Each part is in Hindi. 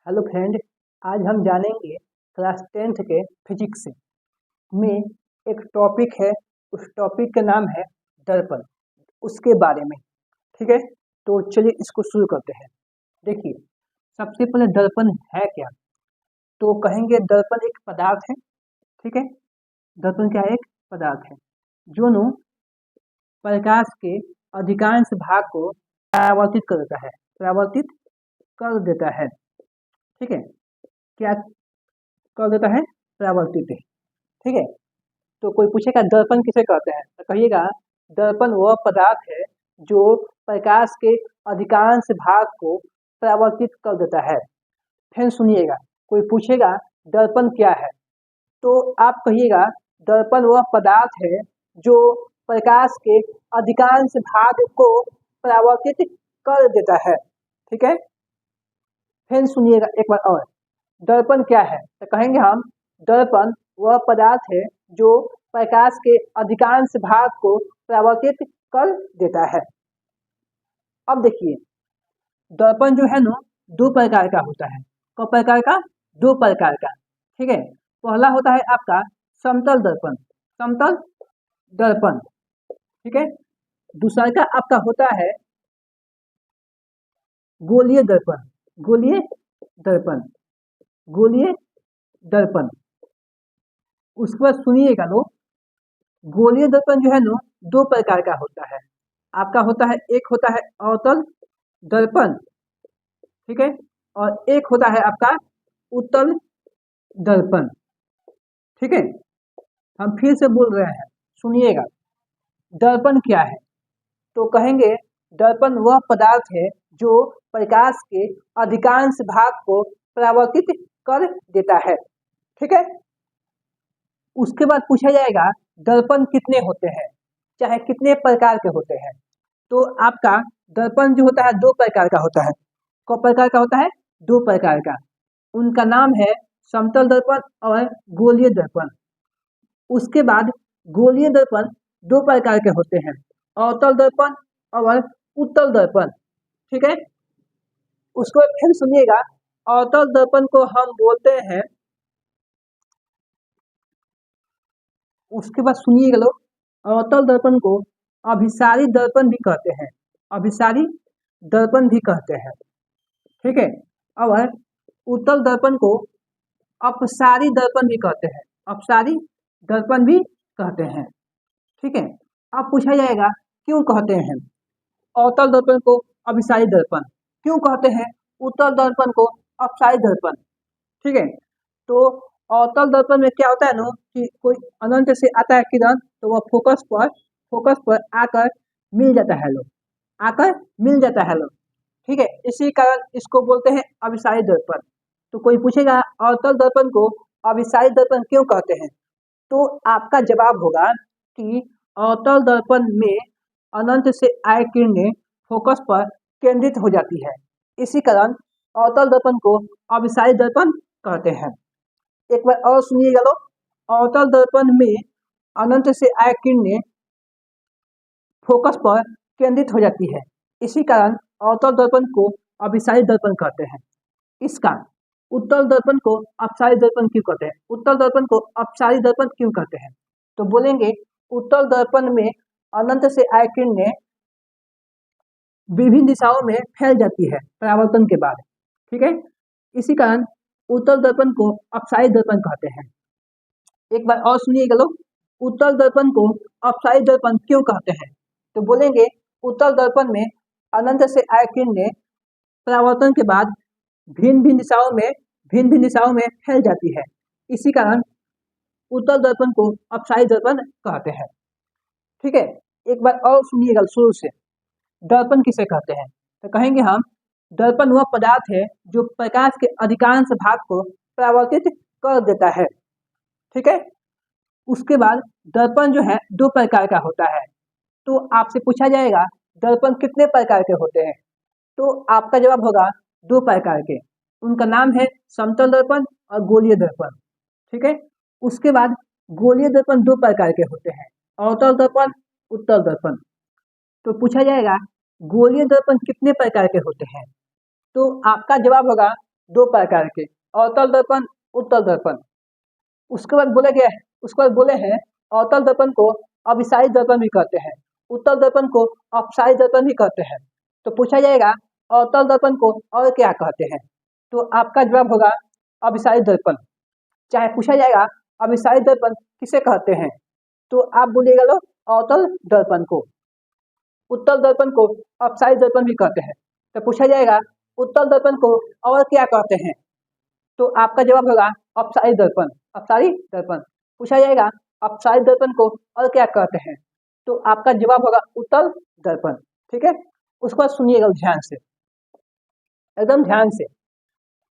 हेलो फ्रेंड, आज हम जानेंगे क्लास 10th के फिजिक्स में एक टॉपिक है। उस टॉपिक का नाम है दर्पण, उसके बारे में। ठीक है, तो चलिए इसको शुरू करते हैं। देखिए, सबसे पहले दर्पण है क्या? तो कहेंगे दर्पण एक पदार्थ है। ठीक है, दर्पण क्या है? एक पदार्थ है जो प्रकाश के अधिकांश भाग को परावर्तित कर देता है। परावर्तित कर देता है। ठीक है, क्या कर देता है? परावर्तित है। ठीक है, तो कोई पूछेगा दर्पण किसे कहते हैं, तो कहिएगा दर्पण वह पदार्थ है जो प्रकाश के अधिकांश भाग को परावर्तित कर देता है। फिर सुनिएगा, कोई पूछेगा दर्पण क्या है, तो आप कहिएगा दर्पण वह पदार्थ है जो प्रकाश के अधिकांश भाग को परावर्तित कर देता है। ठीक है, फिर सुनिएगा एक बार और, दर्पण क्या है, तो कहेंगे हम दर्पण वह पदार्थ है जो प्रकाश के अधिकांश भाग को परावर्तित कर देता है। अब देखिए, दर्पण जो है ना, दो प्रकार का होता है। कौ प्रकार का? दो प्रकार का। ठीक है, पहला होता है आपका समतल दर्पण। समतल दर्पण। ठीक है, दूसरा का आपका होता है गोलीय दर्पण। गोलीय दर्पण। गोलीय दर्पण। उसके बाद सुनिएगा लोग, गोलीय दर्पण जो है ना, दो प्रकार का होता है। आपका होता है, एक होता है अवतल दर्पण। ठीक है, और एक होता है आपका उत्तल दर्पण। ठीक है, हम फिर से बोल रहे हैं, सुनिएगा। दर्पण क्या है, तो कहेंगे दर्पण वह पदार्थ है जो प्रकाश के अधिकांश भाग को परावर्तित कर देता है। ठीक है, उसके बाद पूछा जाएगा दर्पण कितने होते हैं, चाहे कितने प्रकार के होते हैं। तो आपका दर्पण जो होता है दो प्रकार का होता है। कौ प्रकार का होता है? दो प्रकार का। उनका नाम है समतल दर्पण और गोलीय दर्पण। उसके बाद गोलीय दर्पण दो प्रकार के होते हैं, अवतल दर्पण और उत्तल दर्पण। ठीक है, उसको फिर सुनिएगा, अवतल दर्पण को हम बोलते हैं, उसके बाद सुनिएगा लोग, अवतल दर्पण को अभिसारी दर्पण भी कहते हैं। अभिसारी दर्पण भी कहते हैं। ठीक है, और उत्तल दर्पण को अपसारी दर्पण भी कहते हैं। अपसारी दर्पण भी कहते हैं। ठीक है, अब पूछा जाएगा क्यों कहते हैं अवतल दर्पण को अभिसारी दर्पण, क्यों कहते हैं उत्तल दर्पण को अपसारी दर्पण। ठीक है, तो अवतल दर्पण में क्या होता है ना कि कोई अनंत से आता है किरण, तो वह फोकस पर आकर मिल जाता है लोग, आकर मिल जाता है लोग। ठीक है, इसी कारण इसको बोलते हैं अभिसारी दर्पण। तो कोई पूछेगा अवतल दर्पण को अभिसारी दर्पण क्यों कहते हैं, तो आपका जवाब होगा कि अवतल दर्पण में अनंत से आए किरणें फोकस पर केंद्रित हो जाती है। इसी कारण अवतल दर्पण को अभिसारी दर्पण कहते हैं। एक बार और सुनिएगा लोग, अवतल दर्पण में अनंत से आए किरणें फोकस पर केंद्रित हो जाती है। इसी कारण अवतल दर्पण को अभिसारी दर्पण कहते हैं। इसका उत्तल दर्पण को अपसारी दर्पण क्यों कहते हैं? उत्तल दर्पण को अपसारी दर्पण क्यों कहते हैं, तो बोलेंगे उत्तल दर्पण में अनंत से आए किरणें विभिन्न दिशाओं में फैल जाती है परावर्तन के बाद। ठीक है, इसी कारण उत्तल दर्पण को अपसारी दर्पण कहते हैं। एक बार और सुनिएगा लोग, उत्तल दर्पण को अपसारी दर्पण क्यों कहते हैं, तो बोलेंगे उत्तल दर्पण में अनंत से आए किरणें परावर्तन के बाद भिन्न भिन्न दिशाओं में फैल जाती है। इसी कारण उत्तल दर्पण को अपसारी दर्पण कहते हैं। ठीक है, एक बार और सुनिएगा शुरू से, दर्पण किसे कहते हैं, तो कहेंगे हम दर्पण वह पदार्थ है जो प्रकाश के अधिकांश भाग को परावर्तित कर देता है। ठीक है, उसके बाद दर्पण जो है दो प्रकार का होता है। तो आपसे पूछा जाएगा दर्पण कितने प्रकार के होते हैं, तो आपका जवाब होगा दो प्रकार के। उनका नाम है समतल दर्पण और गोलीय दर्पण। ठीक है, उसके बाद गोलीय दर्पण दो प्रकार के होते हैं, अवतल दर्पण, उत्तल दर्पण। तो पूछा जाएगा गोलीय दर्पण कितने प्रकार के होते हैं, तो आपका जवाब होगा दो प्रकार के, अवतल दर्पण, उत्तल दर्पण। उसके बाद बोले हैं अवतल दर्पण को अभिसारी दर्पण भी कहते हैं, उत्तल दर्पण को अपसारी दर्पण भी कहते हैं। तो पूछा जाएगा अवतल दर्पण को और क्या कहते हैं, तो आपका जवाब होगा अभिसारी दर्पण। चाहे पूछा जाएगा अभिसारी दर्पण किसे कहते हैं, तो आप बोलिएगा लो अवतल दर्पण को। उत्तल दर्पण को अपसारी दर्पण भी कहते हैं। तो पूछा जाएगा उत्तल दर्पण को और क्या कहते हैं, तो आपका जवाब होगा अपसारी दर्पण। अपसारी दर्पण पूछा जाएगा अपसारी दर्पण को और क्या कहते हैं, तो आपका जवाब होगा उत्तल दर्पण। ठीक है, उसके बाद सुनिएगा ध्यान से, एकदम ध्यान से।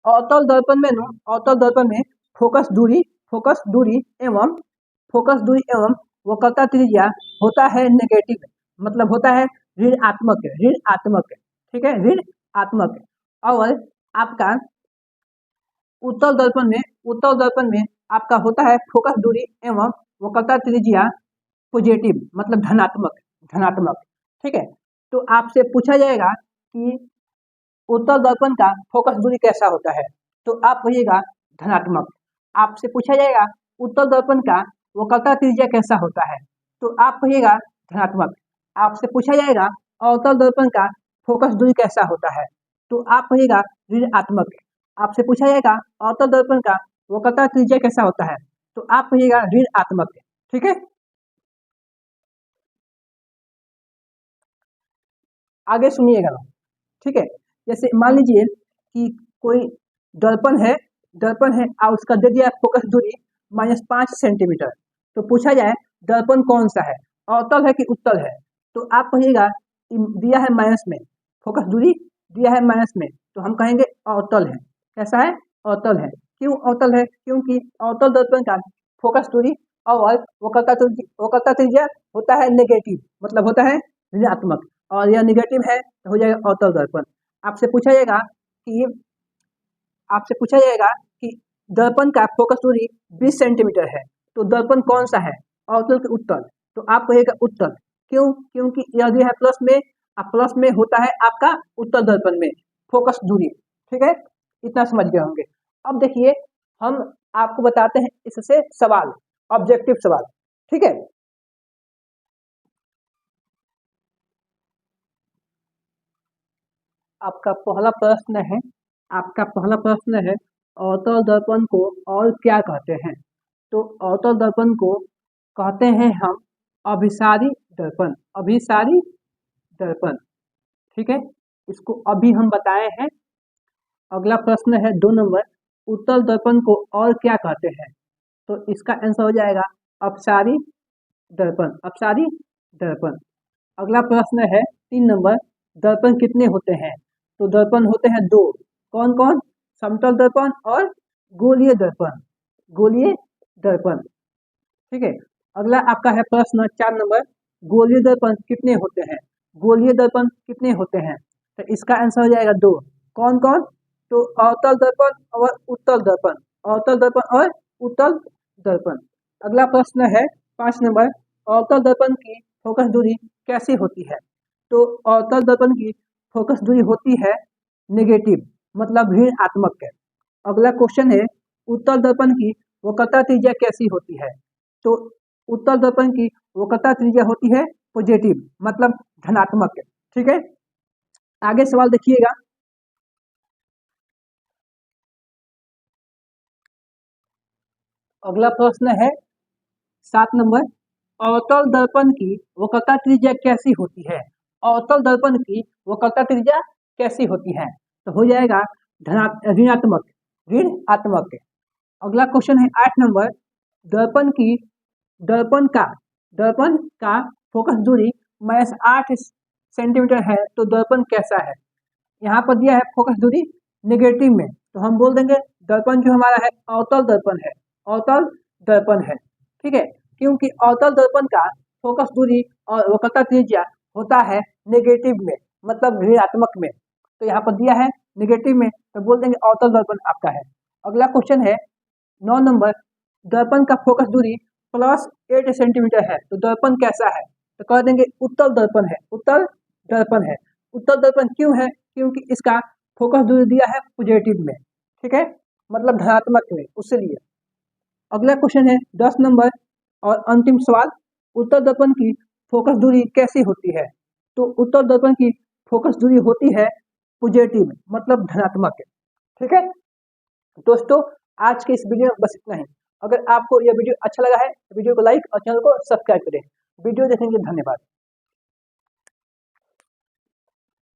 अवतल दर्पण में फोकस दूरी एवं वक्रता त्रिज्या होता है नेगेटिव, मतलब होता है ऋणात्मक। ठीक है, ऋणात्मक। और आपका उत्तल दर्पण में आपका होता है फोकस दूरी एवं वक्रता त्रिज्या पॉजिटिव, मतलब धनात्मक। ठीक है, तो आपसे पूछा जाएगा कि उत्तल दर्पण का फोकस दूरी कैसा होता है, तो आप कहिएगा धनात्मक। आपसे पूछा जाएगा उत्तल दर्पण का वक्रता त्रिज्या कैसा होता है, तो आप कहिएगा धनात्मक। आपसे पूछा जाएगा अवतल दर्पण का फोकस दूरी कैसा होता है, तो आप कहिएगा ऋणात्मक। आपसे पूछा जाएगा अवतल दर्पण का वक्रता त्रिज्या कैसा होता है, तो आप कहिएगा ऋणात्मक। ठीक है, आगे सुनिएगा। ठीक है, जैसे मान लीजिए कि कोई दर्पण है और उसका दे दिया फोकस दूरी -5 सेंटीमीटर। तो पूछा जाए दर्पण कौन सा है, अवतल है कि उत्तल है, तो आप कहिएगा दिया है माइनस में, फोकस दूरी दिया है माइनस में, तो हम कहेंगे अवतल है। कैसा है, अवतल है। क्यों अवतल है, क्योंकि अवतल दर्पण का फोकस दूरी और वक्रता त्रिज्या होता है नेगेटिव, मतलब होता है ऋणात्मक, और यह नेगेटिव है तो हो जाएगा अवतल दर्पण। आपसे पूछा जाएगा कि दर्पण का फोकस दूरी 20 सेंटीमीटर है, तो दर्पण कौन सा है, अवतल के उत्तल, तो आप कहिएगा उत्तल। क्यों, क्योंकि यह जो है प्लस में होता है आपका उत्तल दर्पण में फोकस दूरी। ठीक है, इतना समझ गए होंगे। अब देखिए हम आपको बताते हैं इससे सवाल, ऑब्जेक्टिव सवाल। ठीक है, आपका पहला प्रश्न है अवतल दर्पण को और क्या कहते हैं, तो अवतल दर्पण को कहते हैं हम अभिसारी दर्पण। ठीक है, इसको अभी हम बताए हैं। अगला प्रश्न है 2 नंबर, उत्तल दर्पण को और क्या कहते हैं, तो इसका आंसर हो जाएगा अपसारी दर्पण। अगला प्रश्न है 3 नंबर, दर्पण कितने होते हैं, तो दर्पण होते हैं 2। कौन कौन, समतल दर्पण और गोलीय दर्पण। ठीक है, अगला आपका है प्रश्न 4 नंबर, गोलीय दर्पण कितने होते हैं, तो इसका आंसर हो जाएगा 2। कौन कौन, तो अवतल दर्पण और उत्तल दर्पण। अगला प्रश्न है 5 नंबर, अवतल दर्पण की फोकस दूरी कैसी होती है, तो अवतल दर्पण की फोकस दूरी होती है नेगेटिव, मतलब ऋणात्मक है। अगला क्वेश्चन है उत्तल दर्पण की वक्रता त्रिज्या कैसी होती है, तो उत्तल दर्पण की वक्रता त्रिज्या होती है पॉजिटिव, मतलब धनात्मक है। ठीक है, आगे सवाल देखिएगा। अगला प्रश्न है 7 नंबर, अवतल दर्पण की वक्रता त्रिज्या कैसी होती है, अवतल दर्पण की वक्रता त्रिज्या कैसी होती है, तो हो जाएगा ऋणात्मक। अगला क्वेश्चन है 8 नंबर, दर्पण का फोकस दूरी -8 सेंटीमीटर है, तो दर्पण कैसा है। यहाँ पर दिया है फोकस दूरी नेगेटिव में, तो हम बोल देंगे दर्पण जो हमारा है अवतल दर्पण है। ठीक है, क्योंकि अवतल दर्पण का फोकस दूरी और वक्रता त्रिज्या होता है नेगेटिव में, मतलब ऋणात्मक में, तो यहाँ पर दिया है नेगेटिव में, तो बोल देंगे अवतल दर्पण आपका है। अगला क्वेश्चन है 9 नंबर, दर्पण का फोकस दूरी +8 सेंटीमीटर है, तो दर्पण कैसा है, तो कह देंगे उत्तल दर्पण है। उत्तल दर्पण क्यों है, क्योंकि इसका फोकस दूरी दिया है पॉजिटिव में, ठीक है, मतलब धनात्मक में, उससे लिए। अगला क्वेश्चन है 10 नंबर और अंतिम सवाल, उत्तर दर्पण की फोकस दूरी कैसी होती है? तो उत्तर दर्पण की फोकस दूरी होती है पॉजिटिव, मतलब धनात्मक। ठीक है दोस्तों, आज के इस वीडियो में बस इतना ही। अगर आपको यह वीडियो अच्छा लगा है तो वीडियो को लाइक और चैनल को सब्सक्राइब करें। वीडियो देखने के लिए धन्यवाद।